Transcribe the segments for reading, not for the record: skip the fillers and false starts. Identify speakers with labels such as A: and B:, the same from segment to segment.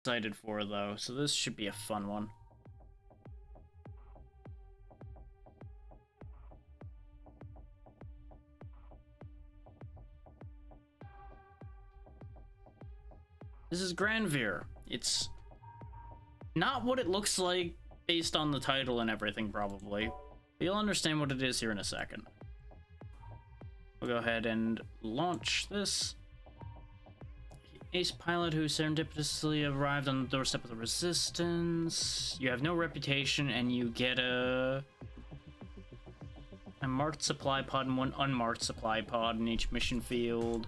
A: excited for, though, so this should be a fun one. This is Granvir. It's not what it looks like based on the title and everything, probably. But you'll understand what it is here in a second. We'll go ahead and launch this. Ace pilot who serendipitously arrived on the doorstep of the Resistance. You have no reputation, and you get a marked supply pod and one unmarked supply pod in each mission field.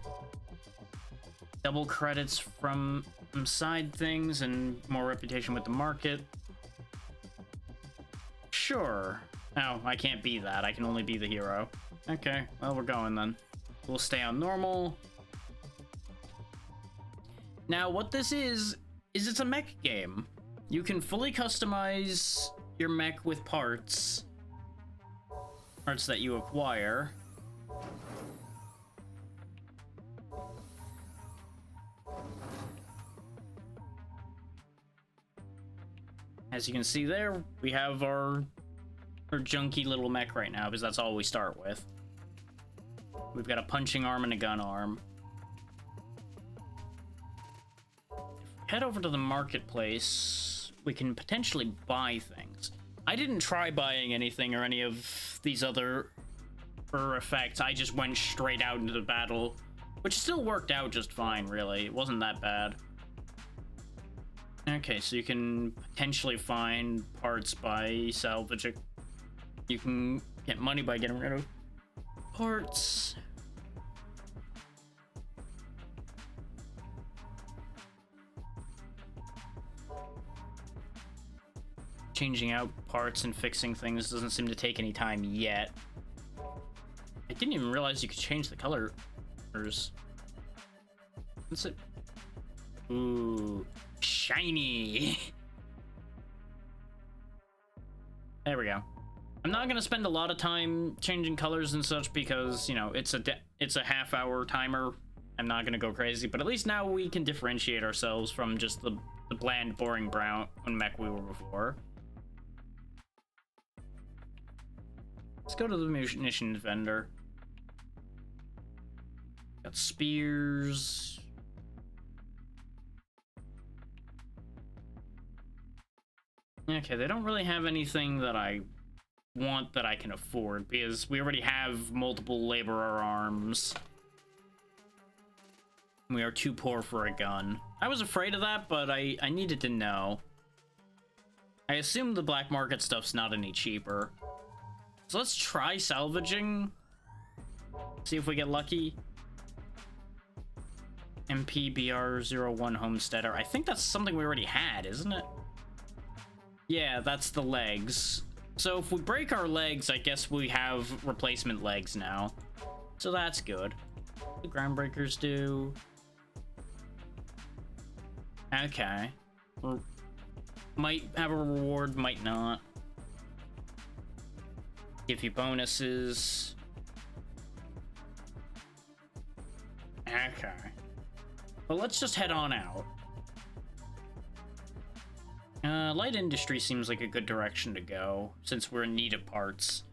A: Double credits from side things and more reputation with the market. Sure. Oh, I can't be that. I can only be the hero. Okay, well, we're going then. We'll stay on normal. Now, what this is it's a mech game. You can fully customize your mech with parts that you acquire. As you can see there, we have our junky little mech right now, because that's all we start with. We've got a punching arm and a gun arm. If we head over to the marketplace, we can potentially buy things. I didn't try buying anything or any of these other effects. I just went straight out into the battle, which still worked out just fine, really. It wasn't that bad. Okay, so you can potentially find parts by salvaging. You can get money by getting rid of parts. Changing out parts and fixing things doesn't seem to take any time yet. I didn't even realize you could change the colors. What's it? Ooh. Shiny. There we go. I'm not gonna spend a lot of time changing colors and such because, you know, it's a half-hour timer. I'm not gonna go crazy, but at least now we can differentiate ourselves from just the bland, boring brown mech we were before. Let's go to the munitions vendor. Got spears. Okay, they don't really have anything that I want that I can afford, because we already have multiple laborer arms. We are too poor for a gun. I was afraid of that, but I needed to know. I assume the black market stuff's not any cheaper. So let's try salvaging. See if we get lucky. MPBR01 Homesteader. I think that's something we already had, isn't it? Yeah, that's the legs. So if we break our legs, I guess we have replacement legs now. So that's good. The groundbreakers do. Okay. Might have a reward, might not. Give you bonuses. Okay. Well, let's just head on out. Light industry seems like a good direction to go, since we're in need of parts.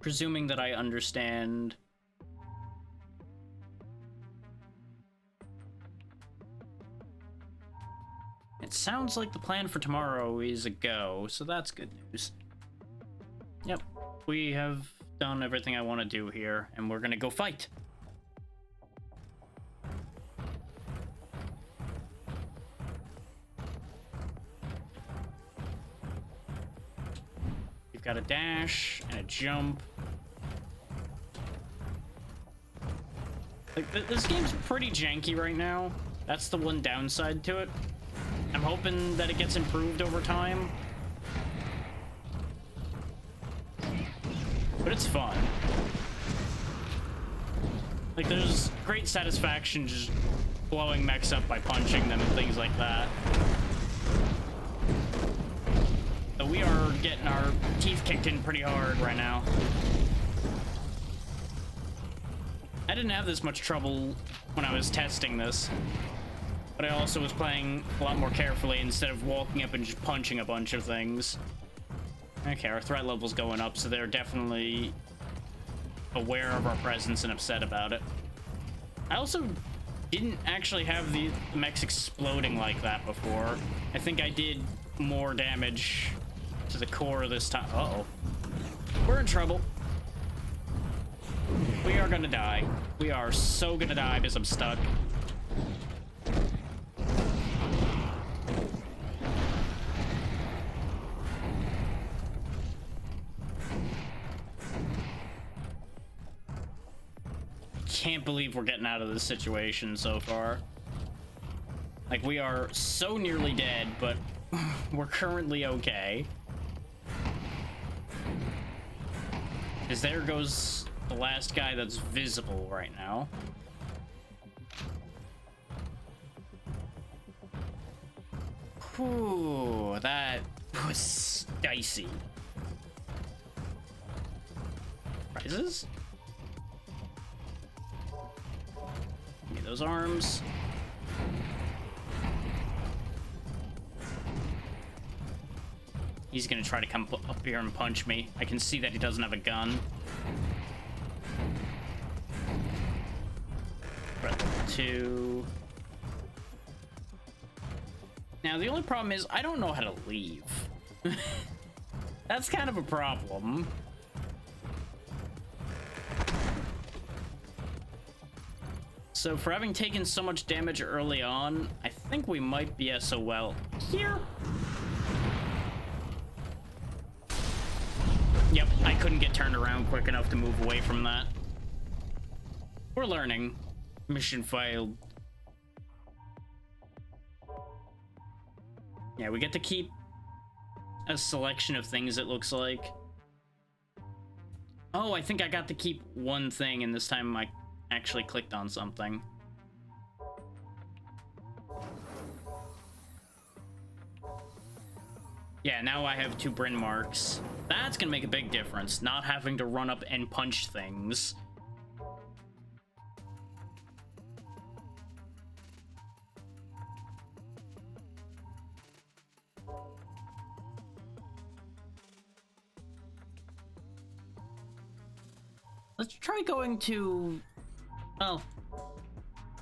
A: Presuming that I understand. It sounds like the plan for tomorrow is a go, so that's good news. Yep, we have done everything I want to do here, and we're gonna go fight. We've got a dash and a jump. Like, this game's pretty janky right now. That's the one downside to it. I'm hoping that it gets improved over time. But it's fun. Like, there's great satisfaction just blowing mechs up by punching them and things like that. So we are getting our teeth kicked in pretty hard right now. I didn't have this much trouble when I was testing this. But I also was playing a lot more carefully instead of walking up and just punching a bunch of things. Okay, our threat level's going up, so they're definitely aware of our presence and upset about it. I also didn't actually have the mechs exploding like that before. I think I did more damage to the core this time. Uh-oh. We're in trouble. We are gonna die. We are so gonna die because I'm stuck. Can't believe we're getting out of this situation so far. Like, we are so nearly dead, but we're currently okay. Because there goes the last guy that's visible right now. Whew, that was dicey. Prizes? Give me those arms. He's gonna try to come up here and punch me. I can see that he doesn't have a gun. Breath 2. Now, the only problem is I don't know how to leave. That's kind of a problem. So for having taken so much damage early on, I think we might be SOL here. Yep, I couldn't get turned around quick enough to move away from that. We're learning. Mission failed. Yeah, we get to keep a selection of things, it looks like. Oh, I think I got to keep one thing, and this time I actually clicked on something. Yeah, now I have 2 Bryn marks. That's gonna make a big difference, not having to run up and punch things. Let's try going to... well,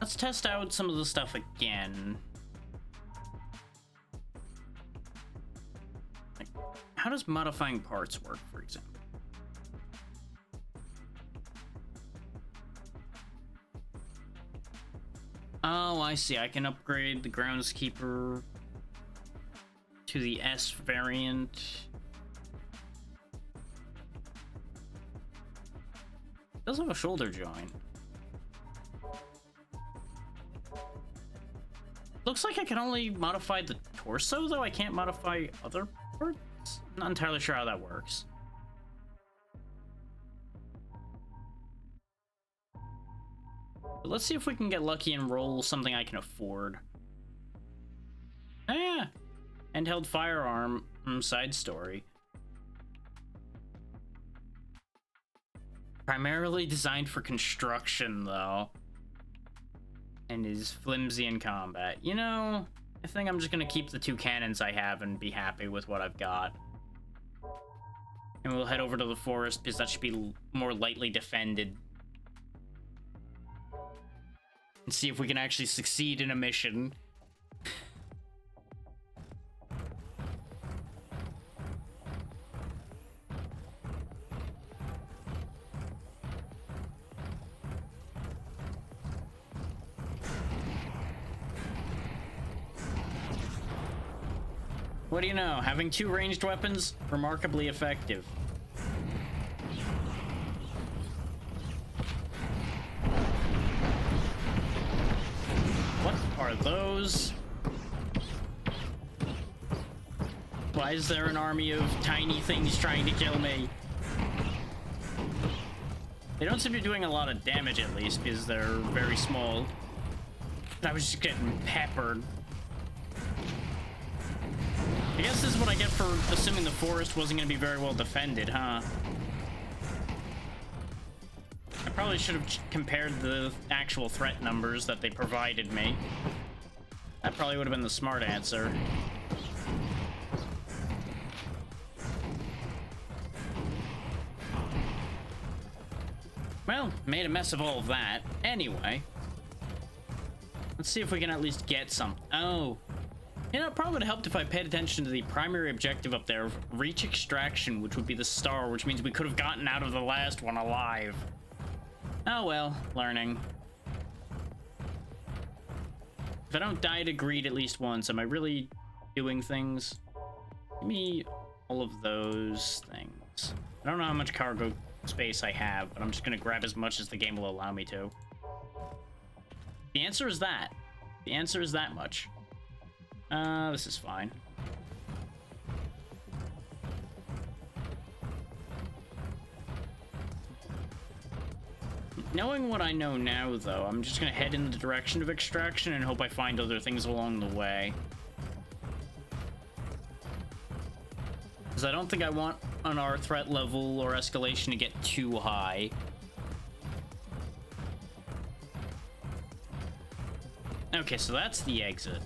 A: let's test out some of the stuff again. Like, how does modifying parts work, for example? Oh, I see. I can upgrade the Groundskeeper to the S variant. It does have a shoulder joint. Looks like I can only modify the torso, though. I can't modify other parts. Not entirely sure how that works. But let's see if we can get lucky and roll something I can afford. Oh, yeah. Handheld firearm side story. Primarily designed for construction, though. And is flimsy in combat. You know, I think I'm just gonna keep the 2 cannons I have and be happy with what I've got. And we'll head over to the forest, because that should be more lightly defended. And see if we can actually succeed in a mission. What do you know? Having 2 ranged weapons, remarkably effective. What are those? Why is there an army of tiny things trying to kill me? They don't seem to be doing a lot of damage, at least, because they're very small. I was just getting peppered. I guess this is what I get for assuming the forest wasn't going to be very well defended, huh? I Probably should have compared the actual threat numbers that they provided me. That probably would have been the smart answer. Well, made a mess of all of that. Anyway. Let's see if we can at least get some. Oh. You know, it probably would have helped if I paid attention to the primary objective up there of reach extraction, which would be the star, which means we could have gotten out of the last one alive. Oh well, learning. If I don't die to greed at least once, am I really doing things? Give me all of those things. I don't know how much cargo space I have, but I'm just gonna grab as much as the game will allow me to. The answer is that. The answer is that much. This is fine. Knowing what I know now, though, I'm just gonna head in the direction of extraction and hope I find other things along the way. Because I don't think I want on our threat level or escalation to get too high. Okay, so that's the exit.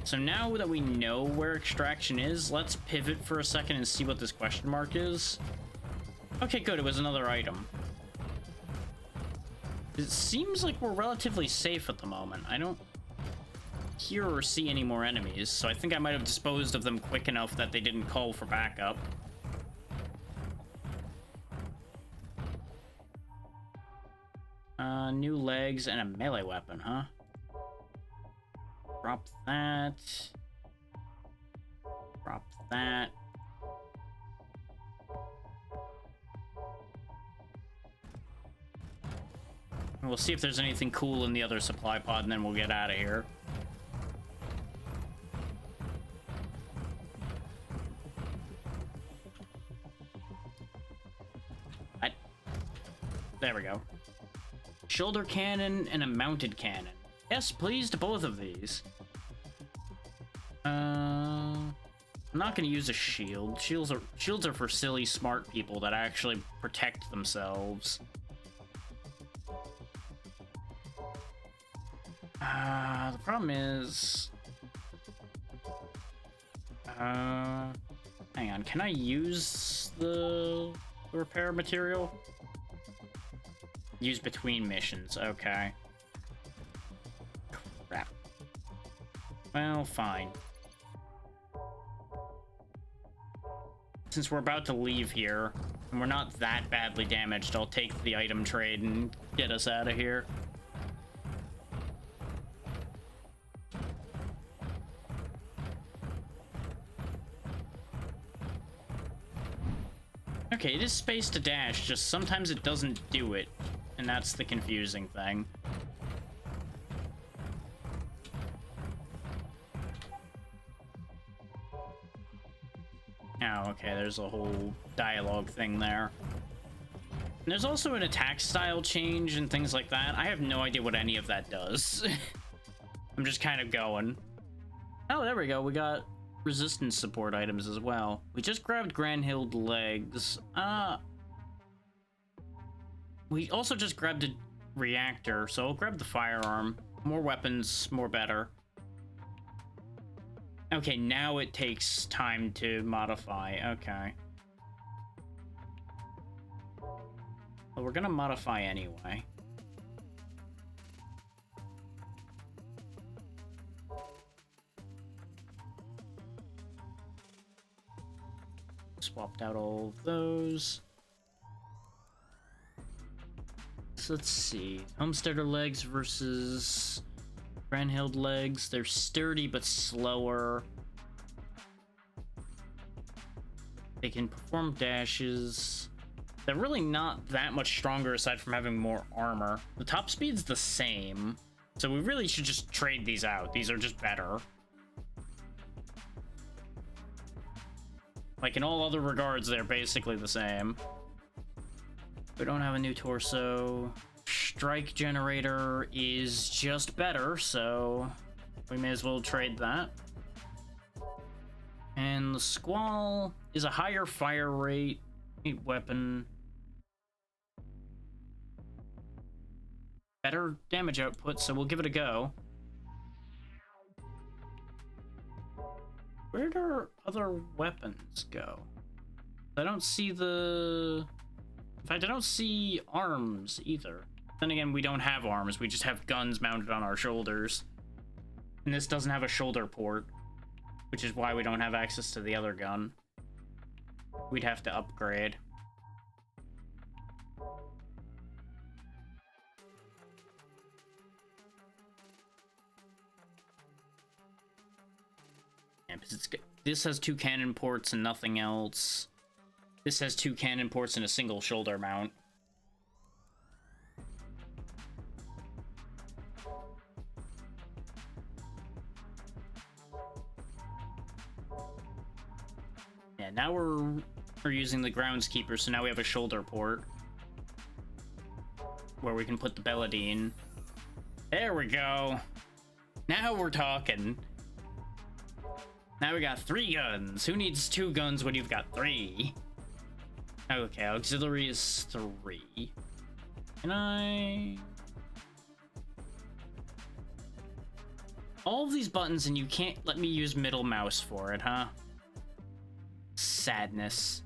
A: So now that we know where extraction is, let's pivot for a second and see what this question mark is. Okay, good, it was another item. It seems like we're relatively safe at the moment. I don't hear or see any more enemies, so I think I might have disposed of them quick enough that they didn't call for backup. New legs and a melee weapon, huh? Drop that. Drop that. We'll see if there's anything cool in the other supply pod, and then we'll get out of here. There we go. Shoulder cannon and a mounted cannon. Yes, please to both of these. I'm not gonna use a shield. Shields are for silly, smart people that actually protect themselves. The problem is... hang on, can I use the repair material? Use between missions, okay. Crap. Well, fine. Since we're about to leave here, and we're not that badly damaged, I'll take the item trade and get us out of here. Okay, it is space to dash, just sometimes it doesn't do it, and that's the confusing thing. Oh, okay, there's a whole dialogue thing there. And there's also an attack style change and things like that. I have no idea what any of that does. I'm just kind of going. Oh, there we go, we got resistance support items as well. We just grabbed Granvir legs. We also just grabbed a reactor, so I'll grab the firearm. More weapons, more better. Okay, now it takes time to modify. Okay. Well, we're gonna modify anyway. Swapped out all of those. So let's see. Homesteader legs versus Granvir legs. They're sturdy but slower. They can perform dashes. They're really not that much stronger aside from having more armor. The top speed's the same, so we really should just trade these out. These are just better. Like, in all other regards, they're basically the same. We don't have a new torso. Strike generator is just better, so we may as well trade that. And the Squall is a higher fire rate weapon. better damage output, so we'll give it a go. Where do our other weapons go? I don't see the... In fact, I don't see arms either. Then again, we don't have arms. We just have guns mounted on our shoulders. And this doesn't have a shoulder port, which is why we don't have access to the other gun. We'd have to upgrade. Yeah, because this has 2 cannon ports and nothing else. This has 2 cannon ports and a single shoulder mount. Yeah, now we're using the groundskeeper, so now we have a shoulder port where we can put the Belladine. There we go. Now we're talking. Now we got 3 guns. Who needs 2 guns when you've got 3? Okay, auxiliary is 3. Can I... All of these buttons and you can't let me use middle mouse for it, huh? Sadness.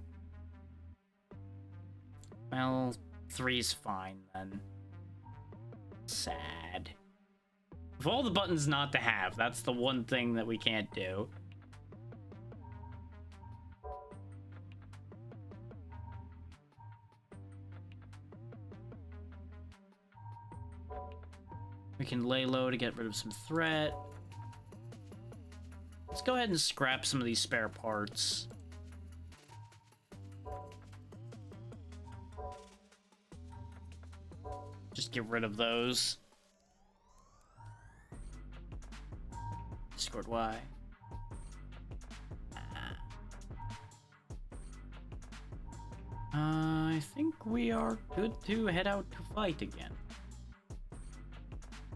A: Well, 3's fine then. Sad. Of all the buttons not to have, that's the one thing that we can't do. We can lay low to get rid of some threat. Let's go ahead and scrap some of these spare parts. Just get rid of those. Discord Y. I think we are good to head out to fight again.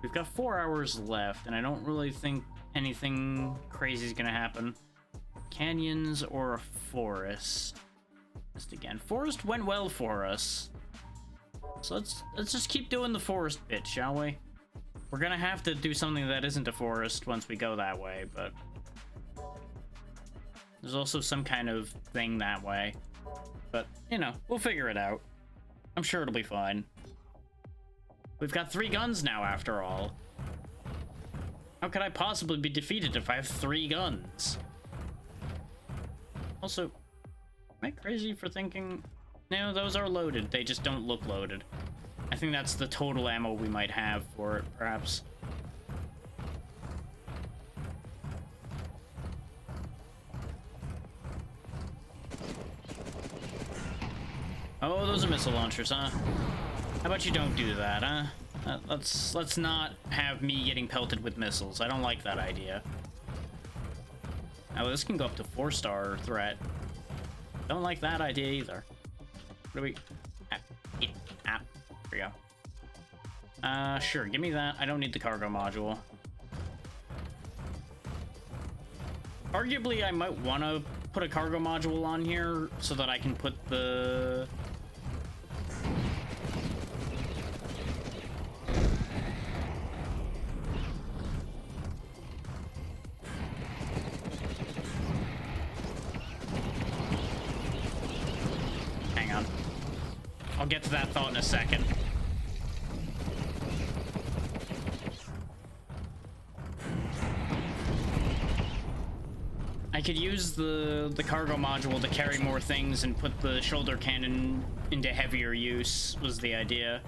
A: We've got 4 hours left, and I don't really think anything crazy is gonna happen. Canyons or a forest? Just again, forest went well for us. So let's just keep doing the forest bit, shall we? We're gonna have to do something that isn't a forest once we go that way, but there's also some kind of thing that way. But, you know, we'll figure it out. I'm sure it'll be fine. We've got 3 guns now, after all. How could I possibly be defeated if I have 3 guns? Also, am I crazy for thinking... No, those are loaded. They just don't look loaded. I think that's the total ammo we might have for it, perhaps. Oh, those are missile launchers, huh? How about you don't do that, huh? Let's not have me getting pelted with missiles. I don't like that idea. Oh, this can go up to 4-star threat. Don't like that idea either. What do we... Here we go. Sure, give me that. I don't need the cargo module. Arguably, I might want to put a cargo module on here so that I can put the... Hang on. I'll get to that thought in a second. I could use the cargo module to carry more things and put the shoulder cannon into heavier use, was the idea.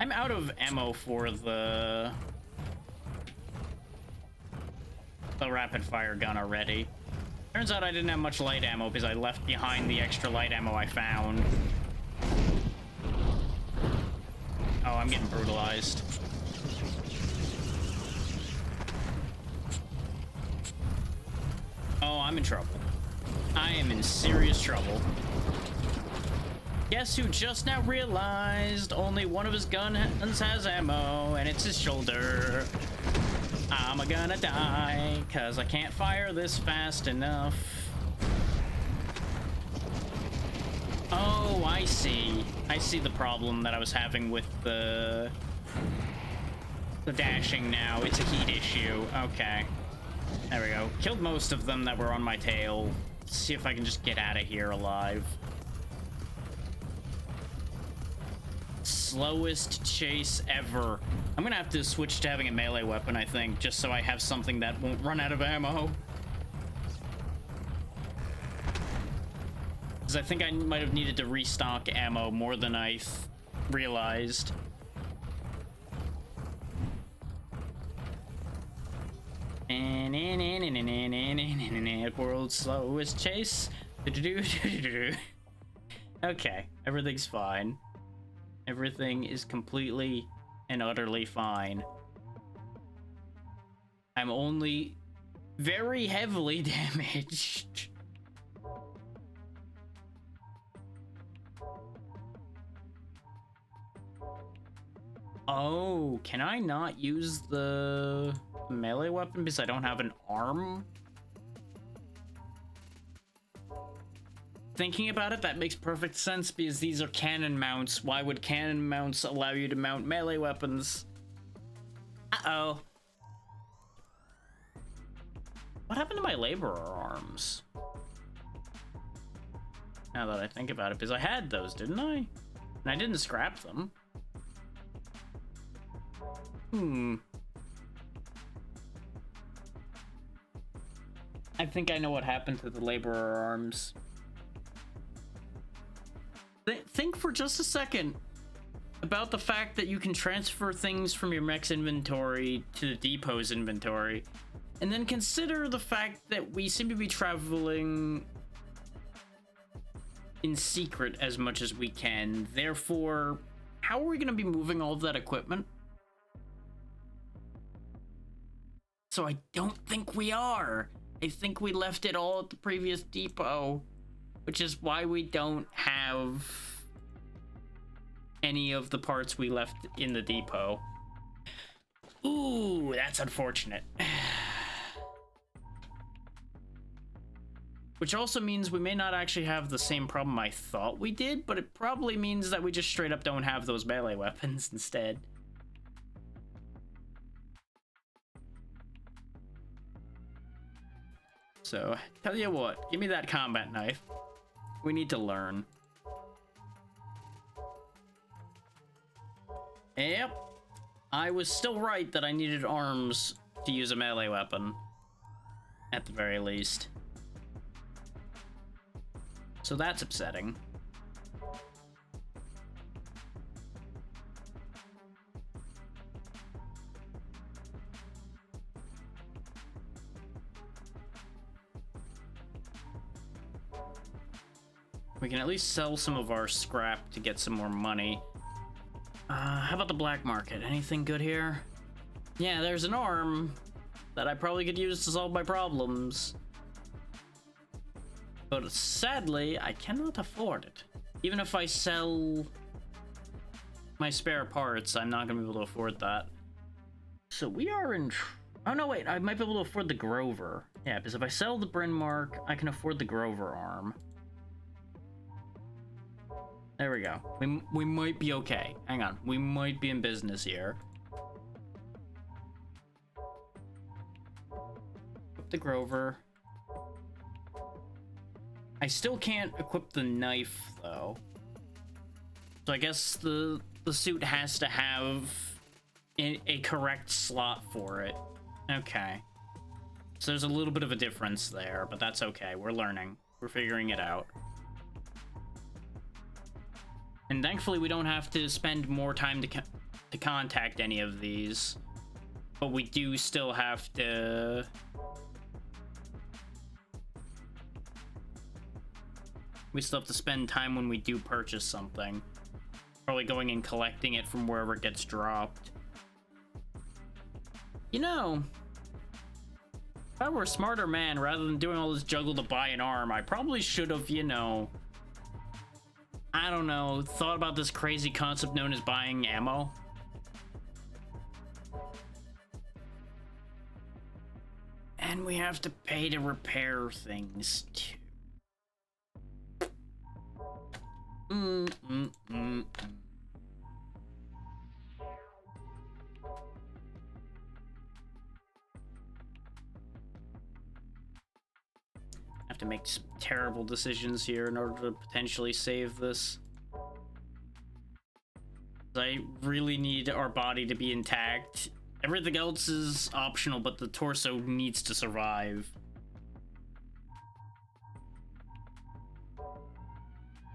A: I'm out of ammo for the rapid fire gun already. Turns out I didn't have much light ammo because I left behind the extra light ammo I found. Oh, I'm getting brutalized. Oh, I'm in trouble. I am in serious trouble. Guess who just now realized only one of his guns has ammo, and it's his shoulder. I'm gonna die, cause I can't fire this fast enough. Oh, I see. I see the problem that I was having with the the dashing now. It's a heat issue. Okay. There we go. Killed most of them that were on my tail. Let's see if I can just get out of here alive. Slowest chase ever. I'm gonna have to switch to having a melee weapon, I think, just so I have something that won't run out of ammo. Because I think I might have needed to restock ammo more than I realized. World's slowest chase. Okay, everything's fine. Everything is completely and utterly fine. I'm only very heavily damaged. Oh, can I not use the melee weapon because I don't have an arm? Thinking about it, that makes perfect sense because these are cannon mounts. Why would cannon mounts allow you to mount melee weapons? Uh-oh. What happened to my laborer arms? Now that I think about it, because I had those, didn't I? And I didn't scrap them. I think I know what happened to the laborer arms. Think for just a second about the fact that you can transfer things from your mech's inventory to the depot's inventory, and then consider the fact that we seem to be traveling in secret as much as we can. Therefore, how are we going to be moving all of that equipment? So I don't think we are. I think we left it all at the previous depot, which is why we don't have any of the parts we left in the depot. Ooh, that's unfortunate. Which also means we may not actually have the same problem I thought we did, but it probably means that we just straight up don't have those melee weapons instead. So, tell you what, give me that combat knife. We need to learn. Yep. I was still right that I needed arms to use a melee weapon. At the very least. So that's upsetting. We can at least sell some of our scrap to get some more money. How about the black market? Anything good here? Yeah, there's an arm that I probably could use to solve my problems. But sadly, I cannot afford it. Even if I sell my spare parts, I'm not gonna be able to afford that. So we are in... Oh no, wait, I might be able to afford the Grover. Yeah, because if I sell the Bryn Mark, I can afford the Grover arm. There we go. We might be okay. Hang on. We might be in business here. Equip the Grover. I still can't equip the knife, though. So I guess the suit has to have a correct slot for it. Okay. So there's a little bit of a difference there, but that's okay. We're learning. We're figuring it out. And thankfully, we don't have to spend more time to contact any of these. But we do still have to... We still have to spend time when we do purchase something. Probably going and collecting it from wherever it gets dropped. You know, if I were a smarter man, rather than doing all this juggle to buy an arm, I probably should have, you know... I don't know, thought about this crazy concept known as buying ammo. And we have to pay to repair things too. have to make some terrible decisions here in order to potentially save this. I really need our body to be intact. Everything else is optional, but the torso needs to survive.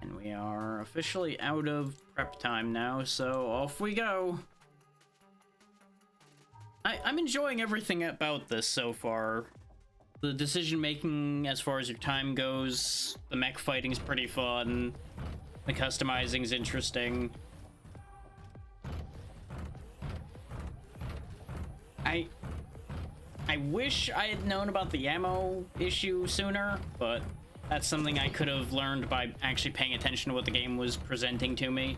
A: And we are officially out of prep time now, so off we go. I'm enjoying everything about this so far. The decision making as far as your time goes, the mech fighting's pretty fun, the customizing's interesting. I wish I had known about the ammo issue sooner, but that's something I could have learned by actually paying attention to what the game was presenting to me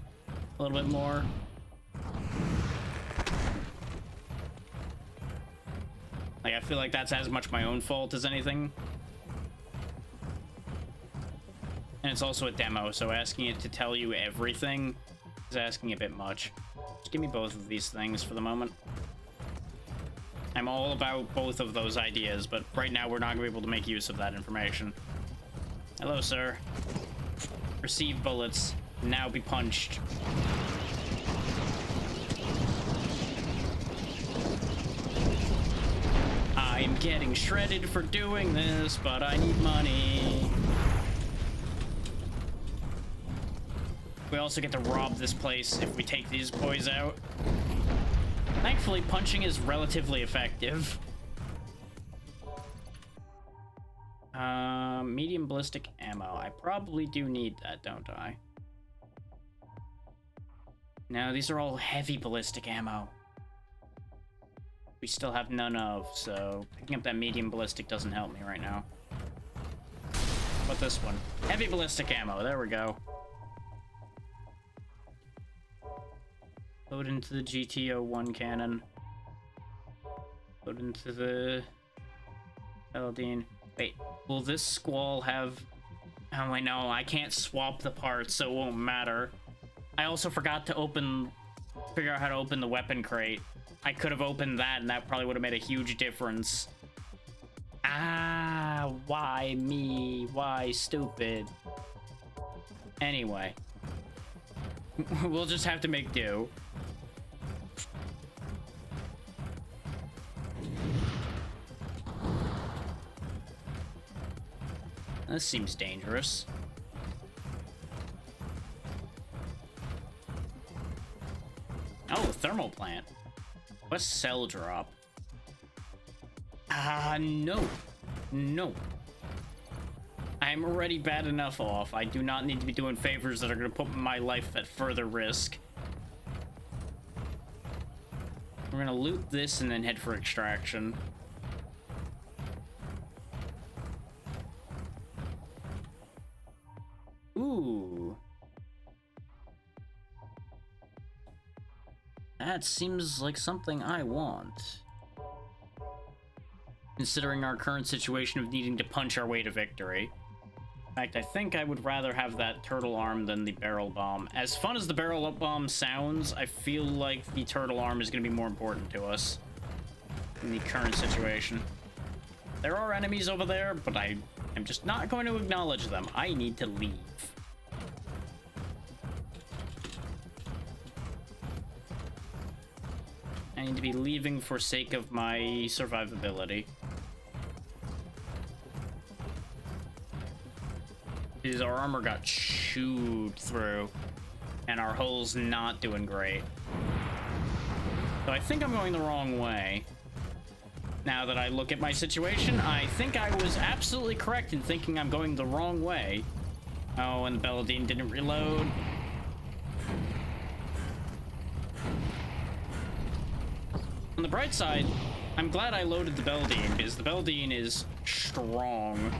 A: a little bit more. Like, I feel like that's as much my own fault as anything. And it's also a demo, so asking it to tell you everything is asking a bit much. Just give me both of these things for the moment. I'm all about both of those ideas, but right now we're not going to be able to make use of that information. Hello, sir. Receive bullets. Now be punched. I'm getting shredded for doing this, but I need money. We also get to rob this place if we take these boys out. Thankfully, punching is relatively effective. Medium ballistic ammo. I probably do need that, don't I? No, these are all heavy ballistic ammo. We still have none of, so picking up that medium ballistic doesn't help me right now. But this one. Heavy ballistic ammo. There we go. Load into the GTO-1 cannon. Load into the Paladin. Wait, will this squall have... Oh, wait, no, I can't swap the parts, so it won't matter. I also forgot to figure out how to open the weapon crate. I could have opened that, and that probably would have made a huge difference. Ah, why me? Why stupid? Anyway. We'll just have to make do. This seems dangerous. Oh, thermal plant. What's cell drop? No. No. I'm already bad enough off. I do not need to be doing favors that are going to put my life at further risk. We're going to loot this and then head for extraction. Ooh. That seems like something I want. Considering our current situation of needing to punch our way to victory. In fact, I think I would rather have that turtle arm than the barrel bomb. As fun as the barrel bomb sounds, I feel like the turtle arm is going to be more important to us in the current situation. There are enemies over there, but I'm just not going to acknowledge them. I need to leave. I need to be leaving for sake of my survivability. Because our armor got chewed through, and our hull's not doing great. So I think I'm going the wrong way. Now that I look at my situation, I think I was absolutely correct in thinking I'm going the wrong way. Oh, and the Paladin didn't reload. On the bright side, I'm glad I loaded the Paladin, because the Paladin is strong.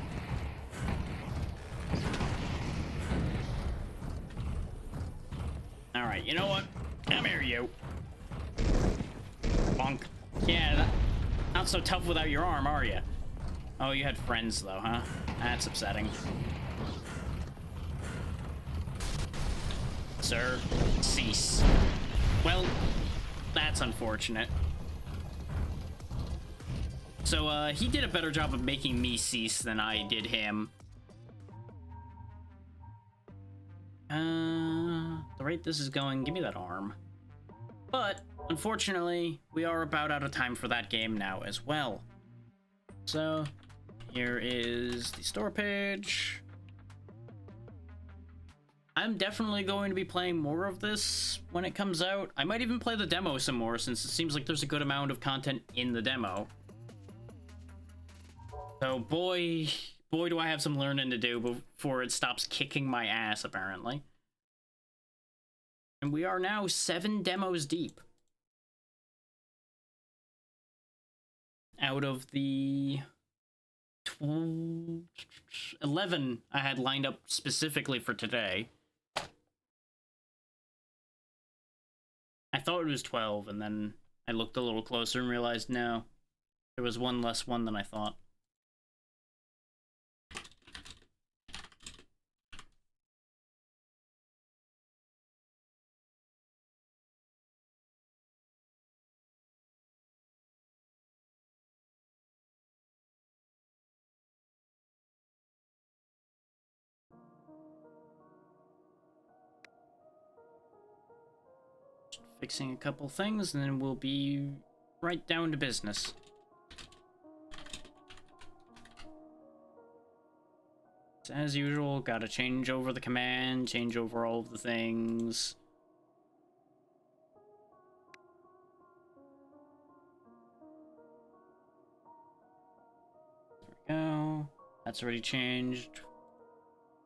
A: Alright, you know what? Come here, you. Bonk. Yeah, not so tough without your arm, are you? Oh, you had friends, though, huh? That's upsetting. Sir, cease. Well, that's unfortunate. So, he did a better job of making me cease than I did him. The rate this is going, give me that arm. But, unfortunately, we are about out of time for that game now as well. So, here is the store page. I'm definitely going to be playing more of this when it comes out. I might even play the demo some more, since it seems like there's a good amount of content in the demo. So, boy, do I have some learning to do before it stops kicking my ass, apparently. And we are now 7 demos deep. Out of the 11 I had lined up specifically for today. I thought it was 12, and then I looked a little closer and realized, no, there was one less one than I thought. Fixing a couple things, and then we'll be right down to business. As usual, gotta change over the command, change over all of the things. There we go. That's already changed.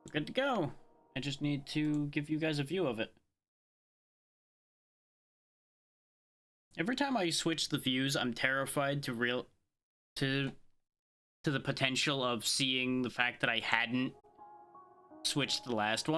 A: We're good to go. I just need to give you guys a view of it. Every time I switch the views, I'm terrified to the potential of seeing the fact that I hadn't switched the last one.